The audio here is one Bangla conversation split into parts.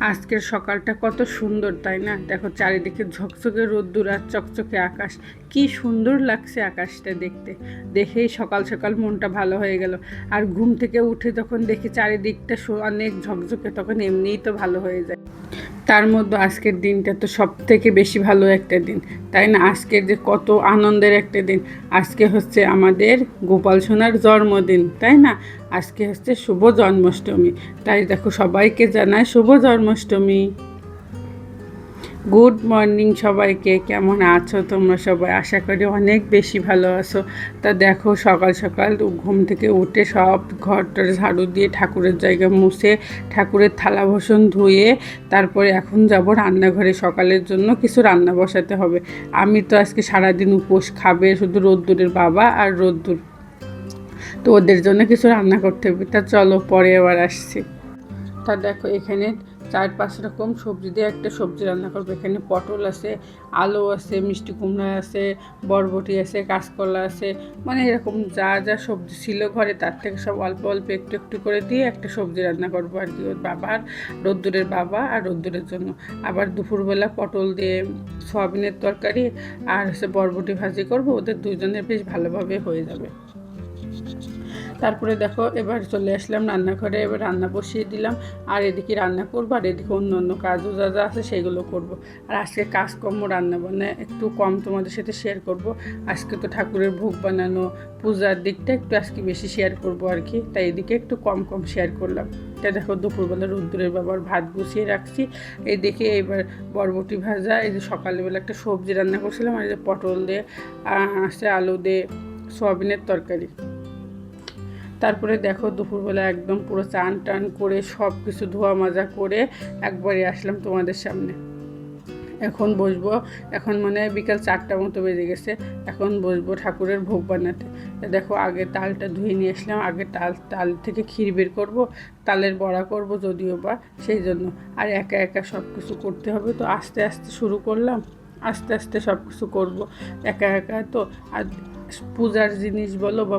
আজকের সকালটা কত সুন্দর, তাই না? দেখো চারিদিকে ঝকঝকে রোদ্দুর আর চকচকে আকাশ। কি সুন্দর লাগছে আকাশটা দেখতে। দেখেই সকাল সকাল মনটা ভালো হয়ে গেল। আর ঘুম থেকে উঠে যখন দেখি চারিদিকটা অনেক ঝকঝকে, তখন এমনিই তো ভালো হয়ে যায়। তার মধ্যে আজকের দিনটা তো সব থেকে বেশি ভালো একটা দিন, তাই না? আজকের যে কত আনন্দের একটা দিন। আজকে হচ্ছে আমাদের গোপাল সোনার জন্মদিন, তাই না? আজকে হচ্ছে শুভ জন্মাষ্টমী। তাই দেখো সবাইকে জানায় শুভ জন্মাষ্টমী। গুড মর্নিং সবাইকে। কেমন আছো তোমরা সবাই? আশা করি অনেক বেশি ভালো আছো। তা দেখো সকাল সকাল ঘুম থেকে উঠে সব ঘরটার ঝাড়ু দিয়ে ঠাকুরের জায়গা মুছে ঠাকুরের থালা বাসন ধুয়ে তারপরে এখন যাব রান্নাঘরে। সকালের জন্য কিছু রান্না বসাতে হবে। আমি তো আজকে সারাদিন উপোস, খাবে শুধু রোদ্দুরের বাবা আর রোদ্দুর। তো ওদের জন্য কিছু রান্না করতে হবে। তা চলো পরে আবার আসছি। তা দেখো এখানে 4-5 রকম সবজি দিয়ে একটা সবজি রান্না করবো। এখানে পটল আছে, আলু আছে, মিষ্টি কুমড়া আছে, বরবটি আছে, কাঁচকলা আছে, মানে এরকম যা যা সবজি ছিল ঘরে তার থেকে সব অল্প অল্প একটু একটু করে দিয়ে একটা সবজি রান্না করবো আর কি। ওর বাবার, রোদ্দুরের বাবা আর রোদ্দুরের জন্য। আবার দুপুরবেলা পটল দিয়ে সয়াবিনের তরকারি আর হচ্ছে বরবটি ভাজি করবো। ওদের দুজনের বেশ ভালোভাবে হয়ে যাবে। তারপরে দেখো এবার চলে আসলাম রান্নাঘরে। এবার রান্না বসিয়ে দিলাম। আর এদিকে রান্না করবো আর এদিকে অন্য অন্য কাজও যা যা আছে সেগুলো করব। আর আজকে কাজকর্ম রান্না বান্না একটু কম তোমাদের সাথে শেয়ার করব। আজকে তো ঠাকুরের ভোগ বানানো, পূজার দিকটা একটু আজকে বেশি শেয়ার করব আর কি। তাই এদিকে একটু কম কম শেয়ার করলাম। এটা দেখো দুপুরবেলা রোদ্দুরের বাবার ভাত গুছিয়ে রাখছি। এইদিকে এবার বরবটি ভাজা, এই যে সকালবেলা একটা সবজি রান্না করছিলাম, আর এই যে পটল দিয়ে আছে, আলু দিয়ে সয়াবিনের তরকারি। তারপরে দেখো দুপুরবেলা একদম পুরো চান টান করে সব কিছু ধোয়া মাজা করে একবারে আসলাম তোমাদের সামনে। এখন বসবো। এখন মানে বিকাল 4টা মতো বেজে গেছে। এখন বসবো ঠাকুরের ভোগ বানাতে। দেখো আগে তালটা ধুয়ে নিয়ে আসলাম। আগে তাল থেকে ক্ষীর বের করবো, তালের বড়া করব যদিও বা, সেই জন্য। আর একা একা সব কিছু করতে হবে, তো আস্তে আস্তে শুরু করলাম। আস্তে আস্তে সব কিছু করবো একা একা তো। আর পূজার জিনিস বলো বা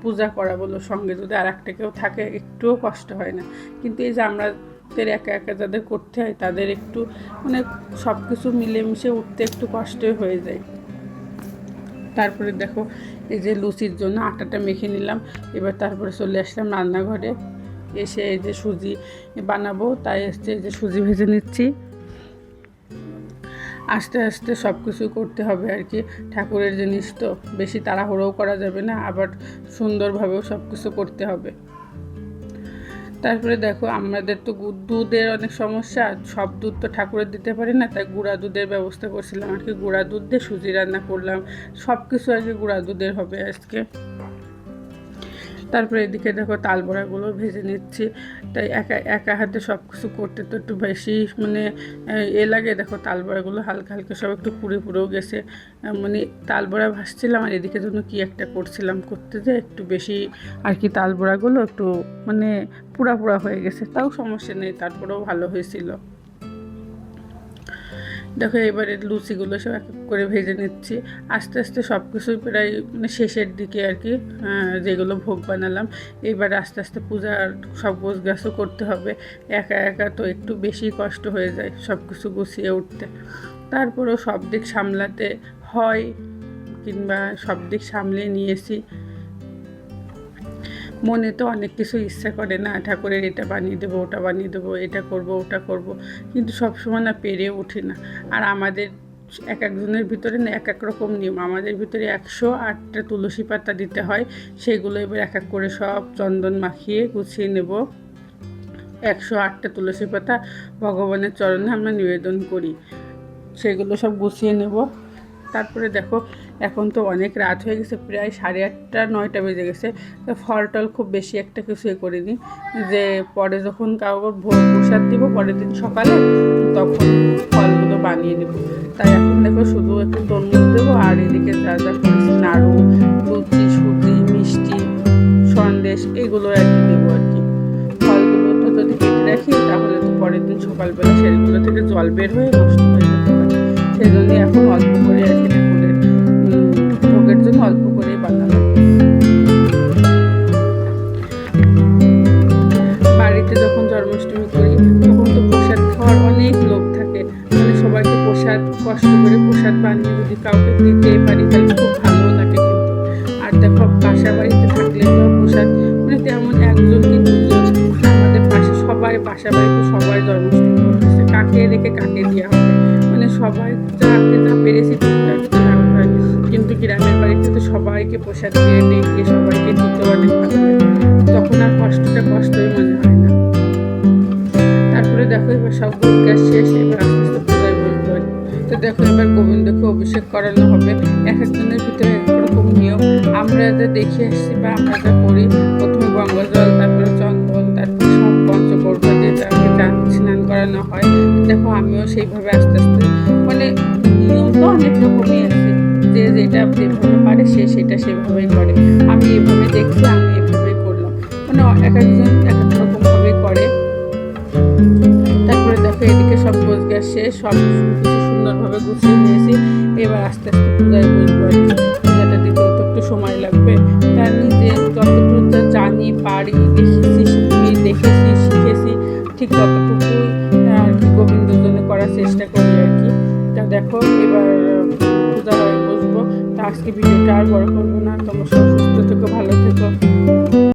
পূজা করা বলো, সঙ্গে যদি আর একটা কেউ থাকে একটুও কষ্ট হয় না। কিন্তু এই যে আমাদের একা একা যাদের করতে হয় তাদের একটু মানে সব কিছু মিলেমিশে উঠতে একটু কষ্টই হয়ে যায়। তারপরে দেখো এই যে লুচির জন্য আটাটা মেখে নিলাম। এবার তারপরে চলে আসলাম রান্নাঘরে। এসে এই যে সুজি বানাবো, তাই হচ্ছে এই যে সুজি ভেজে নিচ্ছি। আস্তে আস্তে সব কিছু করতে হবে আর কি। ঠাকুরের জিনিস তো বেশি তাড়াহুড়োও করা যাবে না, আবার সুন্দরভাবেও সব কিছু করতে হবে। তারপরে দেখো আমাদের তো দুধের অনেক সমস্যা, সব দুধ তো ঠাকুরের দিতে পারি না, তাই গুঁড়া দুধের ব্যবস্থা করছিলাম আর কি। গুঁড়া দুধ দিয়ে সুজি রান্না করলাম। সব কিছু আর কি গুঁড়া দুধের হবে আজকে। তারপরে এদিকে দেখো তাল বড়াগুলো ভেজে নিচ্ছি। তাই একা একা হাতে সব কিছু করতে তো একটু বেশি মানে লাগে। দেখো তাল বড়াগুলো হালকা হালকা সব একটু পুড়েও গেছে। মানে তাল বড়া ভাজছিলাম আর এদিকে জন্য কি একটা করছিলাম, করতে যে একটু বেশি আর কি তাল বড়াগুলো একটু মানে পুড়া হয়ে গেছে। তাও সমস্যা নেই, তারপরেও ভালো হয়েছিল। দেখো এবারে লুচিগুলো সব এক এক করে ভেজে নিচ্ছি। আস্তে আস্তে সব কিছুই প্রায় মানে শেষের দিকে আর কি, যেগুলো ভোগ বানালাম। এবার আস্তে আস্তে পূজার সব গোছগাছও করতে হবে। একা একা তো একটু বেশি কষ্ট হয়ে যায় সব কিছু গুছিয়ে উঠতে। তারপরেও সব দিক সামলাতে হয়, কিংবা সব দিক সামলে নিয়েছি। মনে তো অনেক কিছু ইচ্ছা করে না, ঠাকুরের এটা বানিয়ে দেবো, ওটা বানিয়ে দেবো, এটা করব ওটা করব, কিন্তু সবসময় না পেরে উঠি না। আর আমাদের এক একজনের ভিতরে না এক এক রকম নিয়ম। আমাদের ভিতরে 108টা তুলসী পাতা দিতে হয়। সেগুলো এবার এক এক করে সব চন্দন মাখিয়ে গুছিয়ে নেব। 108টা তুলসী পাতা ভগবানের চরণে আমরা নিবেদন করি, সেগুলো সব গুছিয়ে নেব। তারপরে দেখো এখন তো অনেক রাত হয়ে গেছে, প্রায় 8:30 9টা বেজে গেছে। তো ফল টল খুব বেশি একটা কিছু করিনি, যে পরে যখন কাউকে প্রসাদ দিব পরের দিন সকালে তখন ফলগুলো বানিয়ে নেব। তাই এখন দেখো শুধু একটু তরমুজ দেবো আর এদিকে যা যা করেছি নাড়ু, লুচি, সুজি, মিষ্টি, সন্দেশ এগুলো আর কি দেবো আর কি। ফলগুলো তো যদি কেটে রাখি তাহলে তো পরের দিন সকালবেলা সেগুলো থেকে জল বের হয়ে নষ্ট হয়ে যেতে পারে। সেই জন্য এখন অল্প করে আর কি ঠাকুরের ভোগের জন্য অল্প করেই বানালাম। বাড়িতে যখন জন্মাষ্টমী করি তখন তো প্রসাদ কষ্ট করে প্রসাদ বানিয়ে যদি কাউকে দিতে পারি তাহলে খুব ভালো লাগে কিন্তু। আর দেখো বাসা বাড়িতে থাকলে তো প্রসাদ মানে তেমন একজন কি দুজন, আমাদের পাশে সবাই বাসা বাড়িতে সবাই জন্মাষ্টমী করতেছে, কাকে রেখে কাকে দেওয়া হবে, মানে সবাই যাকে যা পেরেছি টুকটাক দেওয়া হয়। কিন্তু গ্রামের বাড়িতে তো সবাইকে প্রসাদ দিয়ে ডেকে সবাইকে দিতে অনেক ভালো লাগে, তখন আর কষ্টটা কষ্টই মনে হয় না। তারপরে দেখো এবার সব কাজ শেষ, এবার আস্তে আস্তে পূজায় বসবো আর কি। তো দেখো এবার গোবিন্দকে অভিষেক করানো হবে, এক একজনের ভিতরে এক রকম নিয়ম। আমরা যা দেখে আসছি বা আমরা যা করি, প্রথমে গঙ্গা জল, তারপরে চন্দন, তারপরে সব পঞ্চগৌড় দিয়ে তাকে স্নান করানো হয়। দেখো আমিও সেইভাবে আস্তে আস্তে, মানে নিয়ম তো অনেক রকমই আছে, যে যেটা যেভাবে পারে সে সেটা সেভাবেই করে। আমি এভাবে দেখছি, আমি এভাবেই করলাম, মানে এক একজন এক এক রকমভাবে করে। তারপরে দেখো এদিকে সব গোছ গ্যাস শেষ, সব কিছু সুন্দরভাবে গুছিয়ে নিয়েছি। এবার আস্তে আস্তে পূজায় বসবো আর কি। পূজাটা দিতেও তো একটু সময় লাগবে, তার নিজে যতটুকু জানি পারি দেখেছি শিখেছি ঠিক ততটুকুই আর কি গোবিন্দর জন্য করার চেষ্টা করি আর কি। তা দেখো এবার পূজা বসবো। তা আজকে ভিডিওটা আর বড় করবো না, তোমরা সব সুস্থ থেকো, ভালো থেকো।